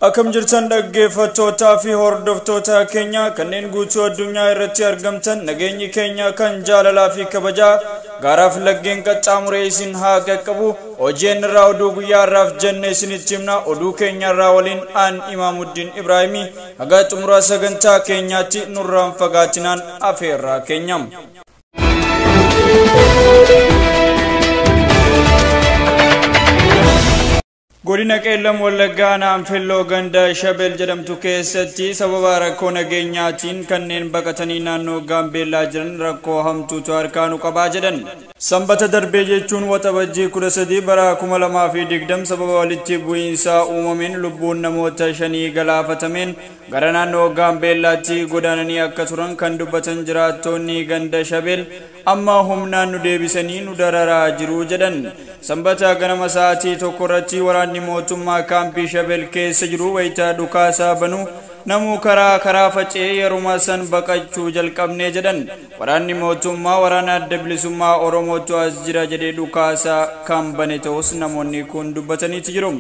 Akkam jirtan dhaggeeffattootaa fi hordoftoota keenya kanneen guutuu addunyaa irratti argamtan nageenyi keenya kan jaalalaa fi kabajaa gaaraaf laggeen qaxxaamuree isin haa qaqqabu. Hojeen irraa oduu guyyaa irraaf jenne isinitti himna. Oduu keenya irraa waliin aan Imaamuddin Ibraahimii haga xumura sagantaa keenyaatti nurraan fagaatinaan afeerraa keenyam. Godina Qeellam Wallaggaa Naanfelloo ganda Shabel jedhamtu keessatti sababa rakkoo nageenyaatiin kanneen baqatanii naannoo Gaambeellaa jiran rakkoo hamtuutu harkaanu qabaa jedhan. Sanbata darbee jechuun waxabajjii 13 bara 2020 sababa walitti bu'iinsa uumameen lubbuun namoota 5 galaafatameen gara naannoo Gaambeellaatti godaananii akka turan kan dubbatan jiraattonni ganda Shabel amma humnaan nu deebisanii nu dararaa jiru jedhan. Sanbata ganama sa'aatii tokko irratti waraanni mootummaa kaampii Shabel keessa jiru wayita dhukaasaa banuu namu karaa facee yeruma san baqachuu jalqabne jedhan. Waraanni mootummaa waraana adda bilisummaa Oromootu as jira jedhee dhukaasaa kan bane ta'us namoonni kun dubbataniiti jiru.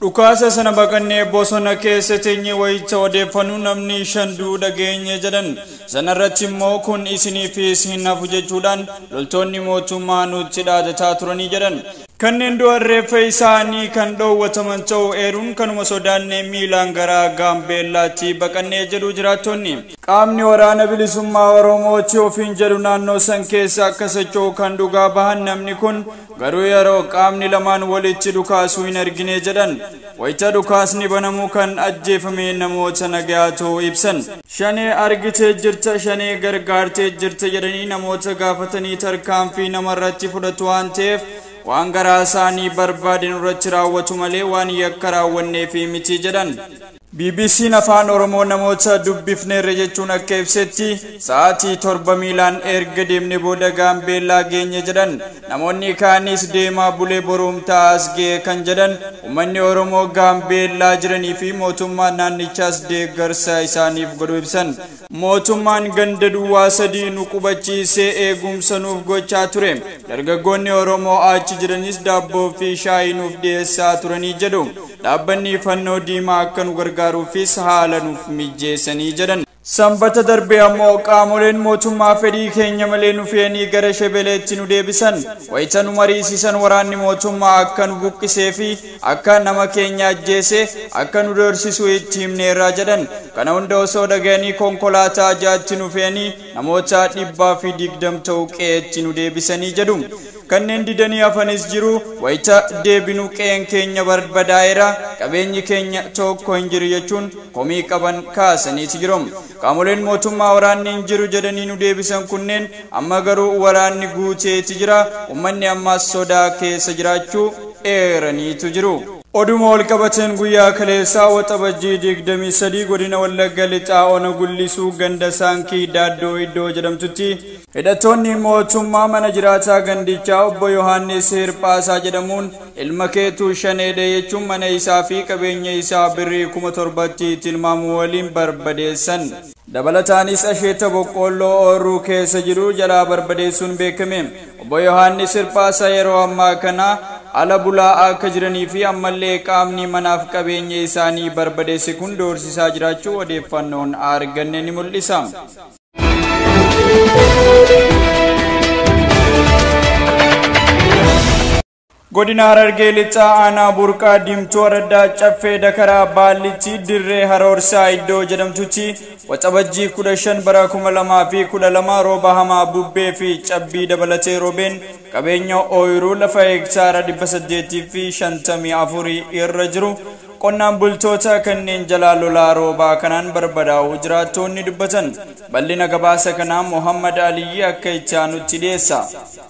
Dhukaasa sana baqannee bosona keessa teenye wayita odeeffannuu namni 5 dhageenye jedhan. Sanarratti immoo kun isiniifis hin hafu jechuudhaan loltoonni mootummaa nutti dhaadataa turanii jedhan. Kanneen du'an reeffa isaanii kan dhoowwataman ta'uu eeruun kanuma sodaannee miilaan gara Gaambeellaatti baqannee jedhu jiraattonni. Qaamni waraana bilisummaa Oromooti ofiin jedhu naannoo san keessa akka socho'u kan dhugaa bahan namni kun garuu yeroo qaamni lamaan walitti dhukaasuu hin argine jedhan. Wayita dhukaasni banamuu kan ajjeefame namoota nagaa ta'uu ibsan. Shanee argitee jirta shanee gargaartee jirta jedhanii namoota gaafatanii tarkaanfii namarratti fudhatu waan ta'eef waan garaa isaanii barbaadan irratti raawwatu malee waan yakka raawwanneef miti jedhan. BBC'n afaan Oromoo namoota dubbifneerra jechuun akka ibsetti sa'aatii 7 miilaan erga deemne booda Gaambeellaa geenye jedhan. Namoonni kaanis deemaa bulee borumtaa as ga'e kan jedhan. Uummanni Oromoo Gaambeellaa jiranii fi mootummaan naannichaas deeggarsa isaaniif godhu ibsan. Mootummaan ganda duwwaa 3 nu qubachiisee eegumsa nuuf gochaa ture. Dargaggoonni Oromoo achi jiranis daabboo fi shaayii nuuf dhiyeessaa turanii jedhu. Dhaabbanni fannoo diimaa akka nu gargaaruufis haala nuuf mijeessanii jedhan. Sanbata darbee ammoo qaamoleen mootummaa fedhii keenya malee nu fe'anii gara Shebeleetti nu deebisan. Wayita nu mariisisan waraanni mootummaa akka nu buqqisee fi akka nama keenya ajjeese akka nu doorsisu itti himneerra jedhan. Kana hunda osoo dhaga'anii konkolaataa jaatti nu fe'anii namoota 120 ta'u qe'eetti nu deebisanii jedhu. Kanneen didanii hafanis jiru wayita deebinu qe'een keenya barbadaa'eera qabeenyi keenya tokko hin jiru jechuun komii qaban kaasaniiti jiru. Qaamoleen mootummaa waraanni hin jiru jedhanii nu deebisan kunneen amma garuu waraanni guuteeti jira. Uummanni ammas sodaa keessa jiraachuu eeraniitu jiru. Oduma wal qabateen guyyaa kaleessaa waxabajjii 23 godina Wallagga Lixaa Ona Gullisuu ganda Saankii Daaddoo iddoo jedhamtutti hidhattoonni mootummaa mana jiraataa gandichaa obbo Yohaannis Hirphaasaa jedhamuun ilma keetu shaneedha jechuun mana isaa fi qabeenya isaa birrii 7,000tti tilmaamu waliin barbadeessan. Dabalataanis asheeta boqqolloo oorruu keessa jiru jalaa barbadeessuun beekame. Obbo Yohaannis Hirphaasaa yeroo ammaa kana ala bulaa akka jiranii fi ammallee qaamni manaaf qabeenya isaanii barbadeesse kun doorsisaa jiraachuu odeeffannoon arganne ni mul'isa. Godina Harargee Lixaa Aanaa Burqaa Diimtuu Araddaa Caffee Dakaraa Baallitti Dirree Haroorsaa iddoo jedhamtutti waxabajjii 15 bara 2012 rooba hamaa bubbee fi cabbii dabalatee roobeen qabeenya ooyiruu lafa hektaara 854 irra jiru qonnaan bultoota kanneen jalaa lolaa roobaa kanaan barbadaa'uu jiraattonni dubbatan. Bal'ina gabaasa kanaa Muhammad Aliyyi akka itti aanutti dhiyeessa.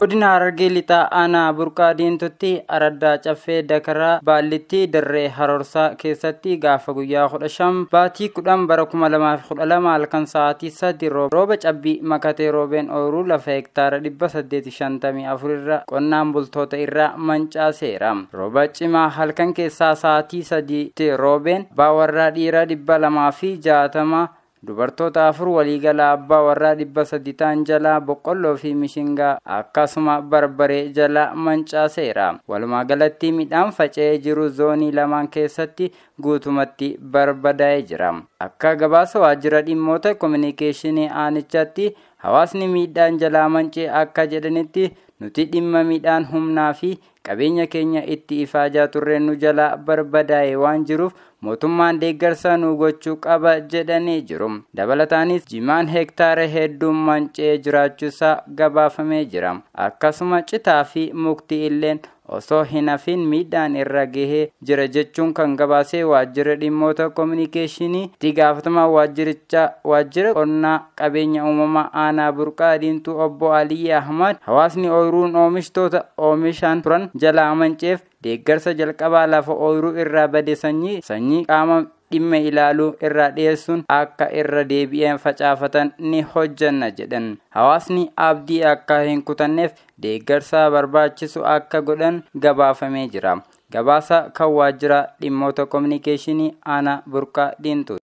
Godina Harargee Lixaa Aanaa Burqaa Diimtuutti Araddaa Caffee Dakaraa Baallitti Dirree Haroorsaa keessatti gaafa guyyaa 15 baatii 10 bara 2012 halkan sa'aatii 3 rooba cabbii makatee roobeen ooyiruu lafa hektaara 854 irra qonnaan bultoota irraa mancaaseera. Rooba cimaa halkan keessaa sa'aatii 3 roobeen baawarraa dhiiraa 260 dubartoota 4 waliigala abbaa warraa 300 ta'an jalaa boqqolloo fi mishingaa akkasuma barbaree jalaa mancaaseera. Walumaa galatti midhaan faca'ee jiru zoonii lamaan keessatti guutumatti barbadaa'ee jira. Akka gabaasa waajjira dhimmoota kominikeeshinii aanichaatti hawaasni midhaan jalaa mancee akka jedhanitti nuti dhimma midhaan humnaa fi qabeenya keenya itti ifaajaa turreen nu jalaa barbadaa'e waan jiruuf mootummaan deeggarsa nu gochuu qaba jedhanii jiru. Dabalataanis jimaan hektaara hedduun mancee jiraachuusaa gabaafamee jira. Akkasuma citaa fi mukti illeen osoo hin hafin midhaan irra gahee jira jechuun kan gabaasee waajjira dhimmoota kominikeeshinii itti gaafatamaa waajjira qonnaa qabeenya uumamaa aanaa burqaa diintuu obbo Aliyyi Ahmad hawaasni ooyiruun oomishtoota oomishaan turan jalaa manceef deeggarsa jalqabaa lafa ooyiruu irraa bade sanyii qaama dhimma ilaaluu irraa dhiyeessuun akka irra deebi'een facaafatan ni hojjanna jedhan. Hawaasni abdii akka hin kutanneef deeggarsa barbaachisu akka godhan gabaafamee jira. Gabaasa kan waajjira dhimmoota kominikeeshinii aanaa burqaa diintuu.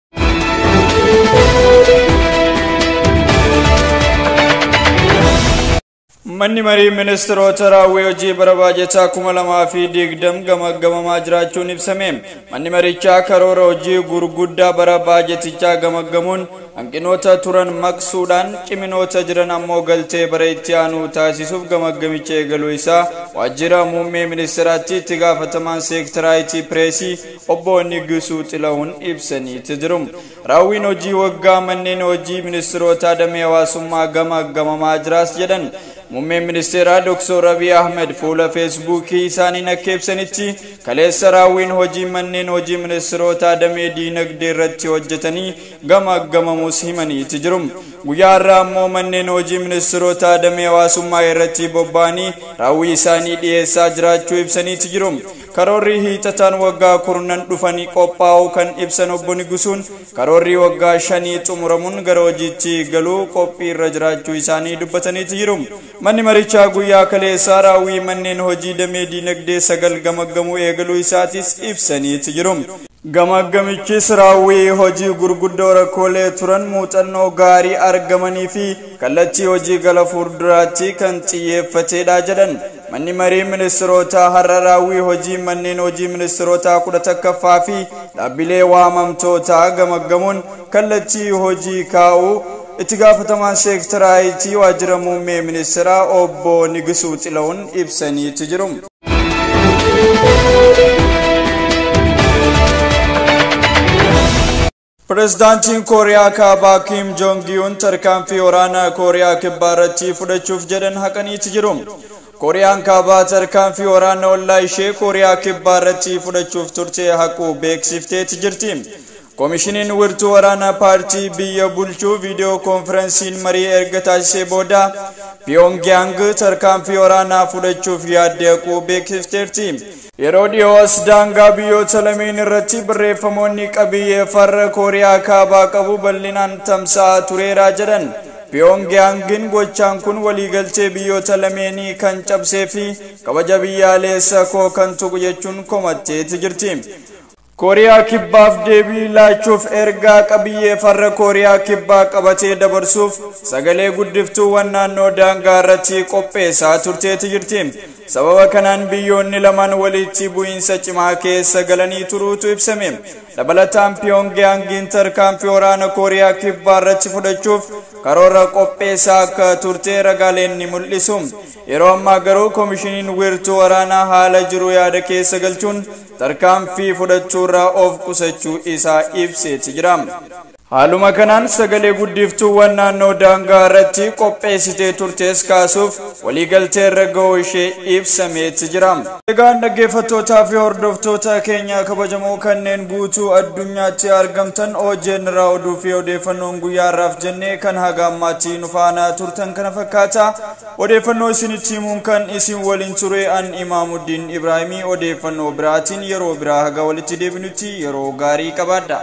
Manni marii ministeerota raawwii hojii bara baajataa 2020 gamaggamamaa jiraachuun ibsame. Manni marichaa karoora hojii gurguddaa bara baajatichaa gamaggamuun hanqinoota turan maqsuudhaan ciminoota jiran ammoo galtee bara itti aanu taasisuuf gamaggamicha eegaluu isaa waajjira muummee ministeeraatti itti gaafatamaan seektara IT Pireesii obbo Nigisuu Xilahun ibsaniiti jiru. Raawwiin hojii waggaa manneen hojii ministeerota damee hawaasummaa gamaggamamaa jiraas jedhan. Muummeen ministeeraa Dr. Abiy Ahmed fuula Feesbuukii isaaniin akka ibsanitti kaleessa raawwiin hojii manneen hojii ministeerota damee diinagdee irratti hojjetanii gamaggamamuus himaniiti jiru. Guyyaa har'aa ammoo manneen hojii ministeerota damee hawaasummaa irratti bobba'anii raawwii isaanii dhiyeessaa jiraachuu ibsaniiti jiru. Karoorri hiixataan waggaa kurnan dhufanii qophaa'uu kan ibsan obbo Nigusuun karoorri waggaa 5 xumuramuun gara hojiitti galuu qophii irra jiraachuu isaanii dubbataniiti jiru. Manni marichaa guyyaa kaleessaa raawwii manneen hojii damee diinagdee 9 gamaggamuu eegaluu isaatis ibsaniiti jiru. Gamaggamichis raawwii hojii gurguddoo rakkoolee turan muuxannoo gaarii argamanii fi kallattii hojii gara fuulduraatti kan xiyyeeffatedha jedhan. Manni marii ministeerota har'a raawwii hojii manneen hojii ministeerota 11ffaa fi dhaabbilee waamamtoota gamaggamuun kallattii hojii kaa'uu itti gaafatamaan seektara IT waajjira muummee ministeeraa obbo Nigisuu Xilahun ibsaniiti jiru. Pirezidaantiin Kooriyaa Kaabaa Kim Jong-un tarkaanfii waraanaa Kooriyaa Kibbaa irratti fudhachuuf jedhan haqaniiti jiru. Kooriyaan Kaabaa tarkaanfii waraanaa ollaa ishee Kooriyaa Kibbaa irratti fudhachuuf turte haquu beeksifteeti jirti. Komishiniin wirtuu waraanaa paartii biyya bulchuu viidiyoo konferensiin marii erga taasisee booda Pyongyang tarkaanfii waraanaa fudhachuuf yaadde haquu beeksifteerti. Yeroo dhiyoos daangaa biyyoota lameen irratti barreeffamoonni qabiyyee farra Kooriyaa Kaabaa qabu bal'inaan tamsa'aa tureera jedhan. Pyongyangin gochaan kun waliigaltee biyyoota lameenii kan cabsee fi kabaja biyyaalessa koo kan tuqu jechuun komatteeti jirti. Kooriyaa Kibbaaf deebii laachuuf ergaa qabiyyee farra Kooriyaa Kibbaa qabatee dabarsuuf sagalee guddiftuuwwan naannoo daangaa irratti qopheessaa turteeti jirti. Sababa kanaan biyyoonni lamaan walitti bu'iinsa cimaa keessa galanii turuutu ibsame. Dabalataan Pyongyangin tarkaanfii waraana Kooriyaa Kibbaa irratti fudhachuuf karoora qopheessaa akka turte ragaaleen ni mul'isu. Yeroo ammaa garuu komishiniin wirtuu waraanaa haala jiru yaada keessa galchuun tarkaanfii fudhachuurraa of qusachuu isaa ibseeti jira. Haaluma kanaan sagalee guddiftuuwwan naannoo daangaa irratti qopheessitee turtes kaasuuf waliigaltee irra ga'uu ishee ibsameeti jira. Egaan dhaggeeffattootaa fi hordoftoota keenya kabajamoo kanneen guutuu addunyaatti argamtan OJN irraa oduu fi odeeffannoon guyyaa har'aaf jennee kan haga ammaatti nu faana turtan kana fakkaata. Odeeffannoo isinitti himuun kan isin waliin ture an Imaamuddin Ibraahimii odeeffannoo biraatiin yeroo biraa haga walitti deebinutti yeroo gaarii qabaadha.